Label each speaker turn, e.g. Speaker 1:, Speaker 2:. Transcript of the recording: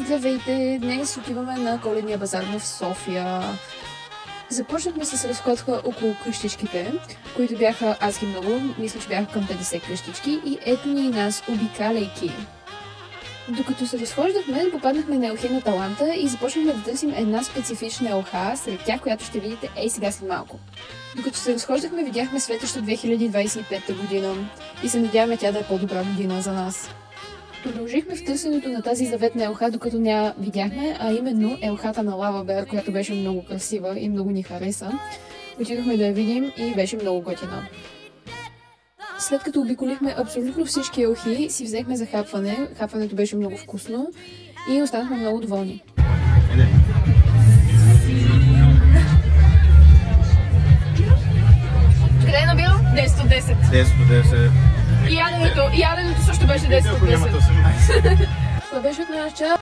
Speaker 1: Здравейте! Днес отиваме на Коледния базар в София. Започнахме с разходка около къщичките, които бяха адски много, мисля, че бяха към 50 къщички и ето ни нас обикаляйки. Докато се разхождахме, попаднахме на елхи на Таланта и започнахме да търсим една специфична елха, сред тях, която ще видите сега след малко. Докато се разхождахме, видяхме светеща 2025 година и се надяваме тя да е по-добра година за нас. Продължихме в търсенето на тази заветна елха, докато ня видяхме, а именно елхата на Лава Бер, която беше много красива и много ни хареса. Отидохме да я видим и беше много готина. След като обиколихме абсолютно всички елхи, си взехме за хапване. Хапването беше много вкусно и останахме много доволни. Къде е набил? 10 от 10.
Speaker 2: 10 от 10.
Speaker 1: И яденето също беше 10 от 10. Това беше от нас. Чао!